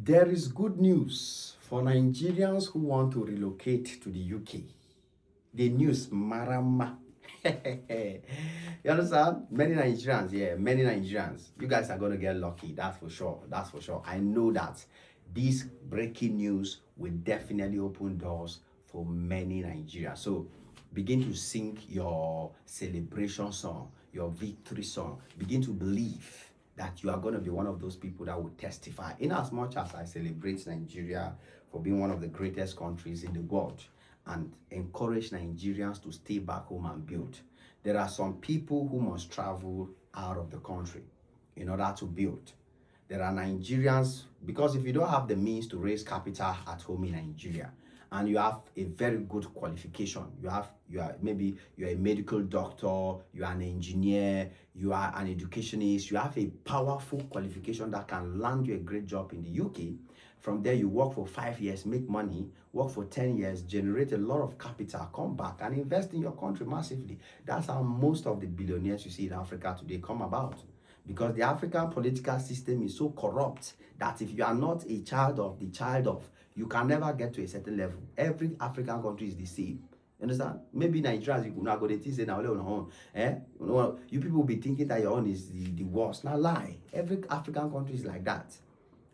There is good news for Nigerians who want to relocate to the UK. The news, marama. You understand? Many Nigerians, many Nigerians. You guys are going to get lucky, that's for sure. That's for sure. I know that this breaking news will definitely open doors for many Nigerians. So begin to sing your celebration song, your victory song. Begin to believe that you are going to be one of those people that will testify. In as much as I celebrate Nigeria for being one of the greatest countries in the world and encourage Nigerians to stay back home and build, there are some people who must travel out of the country in order to build. There are Nigerians, because if you don't have the means to raise capital at home in Nigeria, and you have a very good qualification, you are a medical doctor, you are an engineer, you are an educationist, you have a powerful qualification that can land you a great job in the UK. From there, you work for 5 years, make money, work for 10 years, generate a lot of capital, come back and invest in your country massively. That's how most of the billionaires you see in Africa today come about. Because the African political system is so corrupt that if you are not a child of, you can never get to a certain level. Every African country is the same. You understand? Maybe Nigerians, you could not go to say now on own. You people will be thinking that your own is the worst. Now lie. Every African country is like that.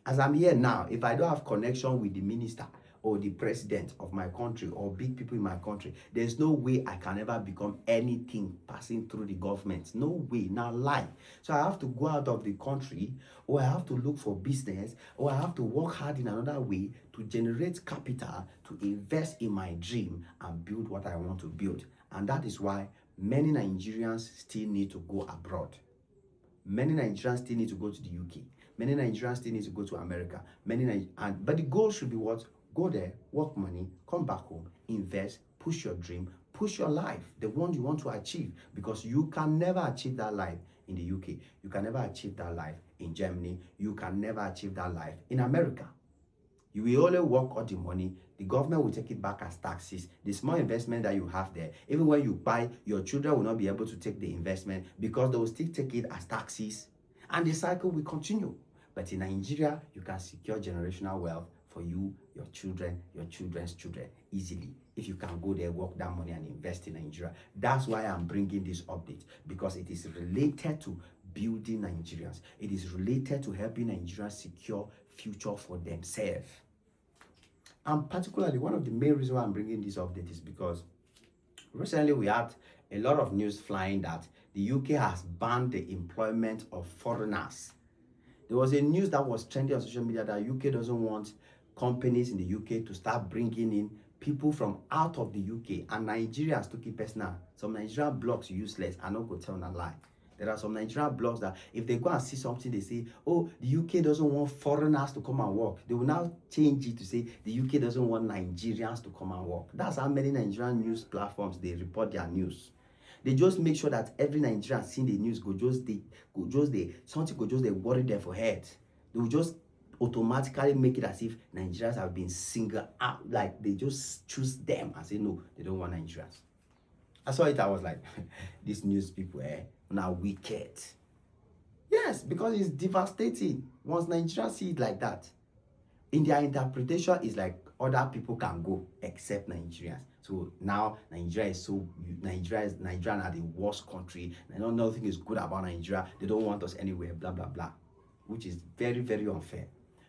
As I'm here now, if I don't have connection with the minister or the president of my country or big people in my country, there's no way I can ever become anything passing through the government. No way. Now lie. So I have to go out of the country, or I have to look for business, or I have to work hard in another way to generate capital to invest in my dream and build what I want to build. And that is why many Nigerians still need to go abroad. Many Nigerians still need to go to the UK. Many Nigerians still need to go to America. But the goal should be what? Go there, work money, come back home, invest, push your dream, push your life, the one you want to achieve. Because you can never achieve that life in the UK. You can never achieve that life in Germany. You can never achieve that life in America. You will only work all the money. The government will take it back as taxes. The small investment that you have there, even when you buy, your children will not be able to take the investment because they will still take it as taxes. And the cycle will continue. But in Nigeria, you can secure generational wealth for you, your children, your children's children easily. If you can go there, work that money and invest in Nigeria. That's why I'm bringing this update, because it is related to building Nigerians. It is related to helping Nigerians secure future for themselves. And particularly, one of the main reasons why I'm bringing this update is because recently we had a lot of news flying that the UK has banned the employment of foreigners. There was a news that was trending on social media that UK doesn't want companies in the UK to start bringing in people from out of the UK, and Nigerians took it personal. Some Nigerian blogs useless. I not go tell a lie. There are some Nigerian blogs that if they go and see something, they say, oh, the UK doesn't want foreigners to come and work. They will now change it to say the UK doesn't want Nigerians to come and work. That's how many Nigerian news platforms, they report their news. They just make sure that every Nigerian seeing the news something they worry them for head. They will just automatically make it as if Nigerians have been singled out, like they just choose them and say no, they don't want Nigerians. I saw it, I was like, these news people now wicked. Yes, because it's devastating. Once Nigerians see it like that, in their interpretation, it's like other people can go except Nigerians. So now Nigeria are the worst country. Nothing is good about Nigeria. They don't want us anywhere, blah, blah, blah. Which is very, very unfair.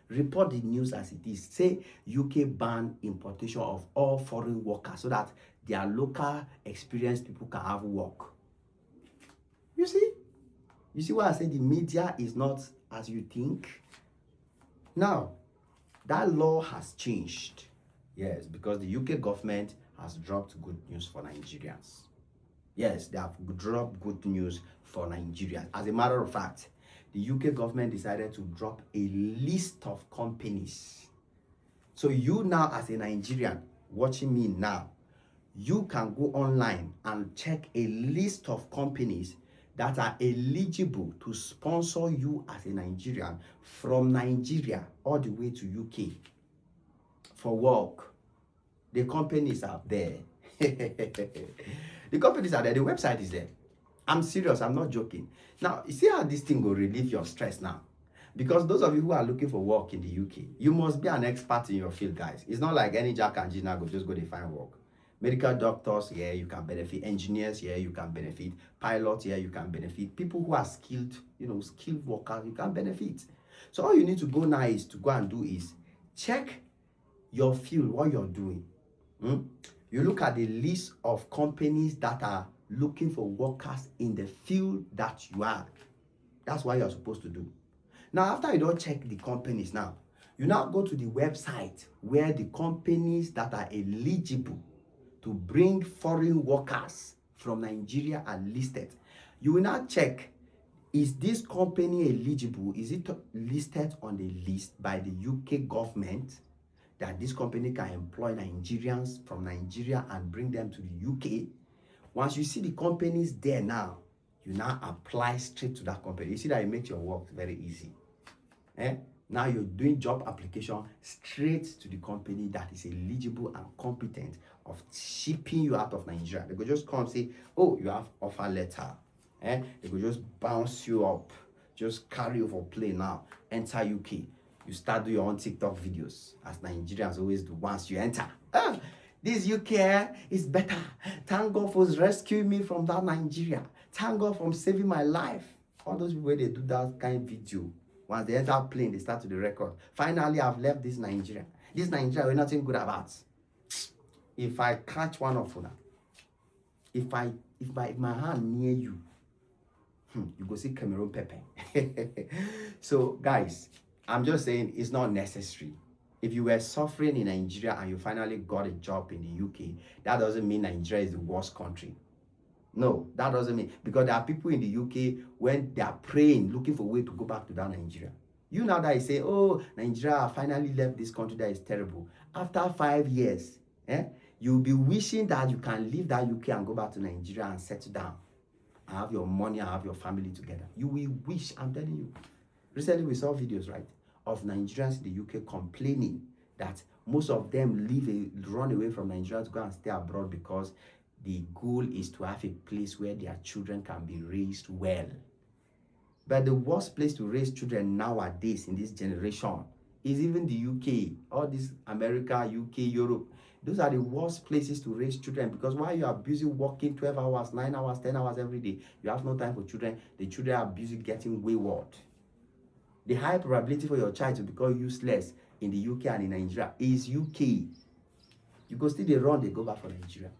Report the news as it is. Say UK ban importation of all foreign workers so that their local experienced people can have work. You see? You see why I say the media is not as you think? Now, that law has changed. Yes, because the UK government has dropped good news for Nigerians. Yes, they have dropped good news for Nigerians. As a matter of fact, the UK government decided to drop a list of companies. So you now, as a Nigerian watching me now, you can go online and check a list of companies that are eligible to sponsor you as a Nigerian from Nigeria all the way to UK for work. The companies are there. The companies are there. The website is there. I'm serious. I'm not joking. Now, you see how this thing will relieve your stress now. Because those of you who are looking for work in the UK, you must be an expert in your field, guys. It's not like any Jack and Gina go just go to find work. Medical doctors, yeah, you can benefit. Engineers, yeah, you can benefit. Pilots, yeah, you can benefit. People who are skilled, skilled workers, you can benefit. So all you need to go now is to go and do is check your field, what you're doing. You look at the list of companies that are looking for workers in the field that you are. That's what you're supposed to do. Now, after you don't check the companies now, you now go to the website where the companies that are eligible to bring foreign workers from Nigeria are listed. You will now check, is this company eligible? Is it listed on the list by the UK government that this company can employ Nigerians from Nigeria and bring them to the UK? Once you see the companies there now, you now apply straight to that company. You see that it makes your work very easy. Now you're doing job application straight to the company that is eligible and competent of shipping you out of Nigeria. They could just come and say, oh, you have offer letter. They could just bounce you up, just carry you for plane now, enter UK. You start doing your own TikTok videos, as Nigerians always do once you enter. This UK is better. Thank God for rescuing me from that Nigeria. Thank God for saving my life. All those people, they do that kind of video. Once they enter plane, they start to the record. Finally, I've left this Nigeria. This Nigeria, we're nothing good about. If I catch one of you, if my hand near you, you go see Cameroon pepper. So, guys, I'm just saying it's not necessary. If you were suffering in Nigeria and you finally got a job in the UK, that doesn't mean Nigeria is the worst country. No, that doesn't mean, because there are people in the UK when they are praying, looking for a way to go back to that Nigeria. You now that you say, oh, Nigeria finally left this country that is terrible. After 5 years, you'll be wishing that you can leave that UK and go back to Nigeria and settle down. And have your money and have your family together. You will wish, I'm telling you. Recently we saw videos, right, of Nigerians in the UK complaining that most of them run away from Nigeria to go and stay abroad because the goal is to have a place where their children can be raised well. But the worst place to raise children nowadays in this generation is even the UK. All this America, UK, Europe. Those are the worst places to raise children, because while you are busy working 12 hours, 9 hours, 10 hours every day, you have no time for children. The children are busy getting wayward. The high probability for your child to become useless in the UK and in Nigeria is UK. You go still they run, they go back for Nigeria.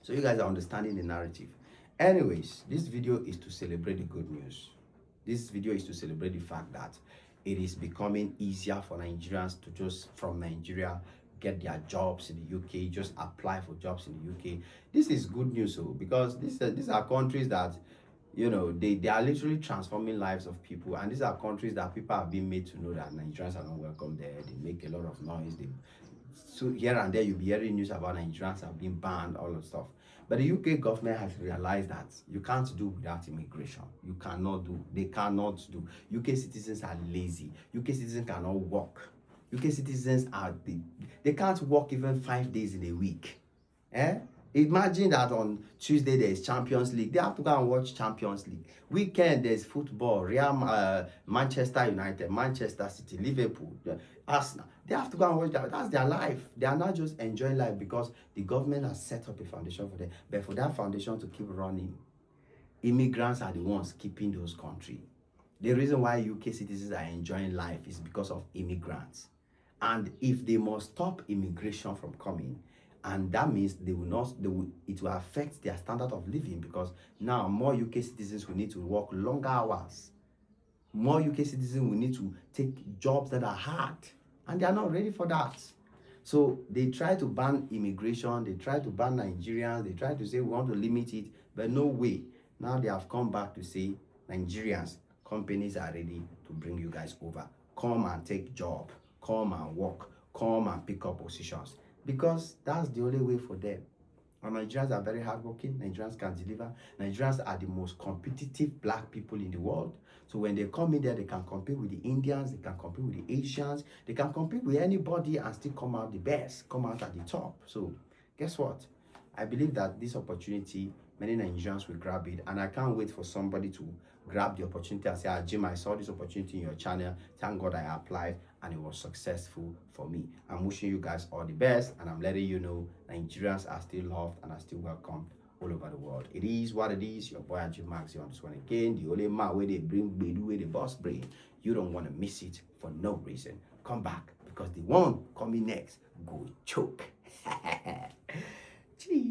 So you guys are understanding the narrative. Anyways, this video is to celebrate the good news. This video is to celebrate the fact that it is becoming easier for Nigerians to just from Nigeria get their jobs in the UK, just apply for jobs in the UK. This is good news, because these are countries that, they are literally transforming lives of people, and these are countries that people have been made to know that Nigerians are not welcome there. They make a lot of noise. So here and there you'll be hearing news about Nigerians have been banned, all of stuff. But the UK government has realized that you can't do without immigration. You cannot do. They cannot do. UK citizens are lazy. UK citizens cannot work. UK citizens they can't work even 5 days in a week. Imagine that on Tuesday there is Champions League. They have to go and watch Champions League. Weekend there's football. Manchester United, Manchester City, Liverpool, Arsenal. They have to go and watch that. That's their life. They are not just enjoying life because the government has set up a foundation for them. But for that foundation to keep running, immigrants are the ones keeping those countries. The reason why UK citizens are enjoying life is because of immigrants. And if they must stop immigration from coming, and that means it will affect their standard of living, because now more UK citizens will need to work longer hours. More UK citizens will need to take jobs that are hard, and they are not ready for that. So they try to ban immigration, they try to ban Nigerians, they try to say we want to limit it, but no way. Now they have come back to say, Nigerians, companies are ready to bring you guys over. Come and take job, come and work, come and pick up positions. Because that's the only way for them. And Nigerians are very hardworking. Nigerians can deliver. Nigerians are the most competitive black people in the world. So when they come in there, they can compete with the Indians, they can compete with the Asians, they can compete with anybody and still come out the best, come out at the top. So guess what? I believe that this opportunity many Nigerians will grab it, and I can't wait for somebody to grab the opportunity and say, ah, Jim, I saw this opportunity in your channel. Thank God I applied and it was successful for me. I'm wishing you guys all the best, and I'm letting you know Nigerians are still loved and are still welcomed all over the world. It is what it is. Your boy Jim Max here on this one again. The only man where they bring Bedu, where the boss bring. You don't want to miss it for no reason. Come back, because the one coming next go choke. Cheese.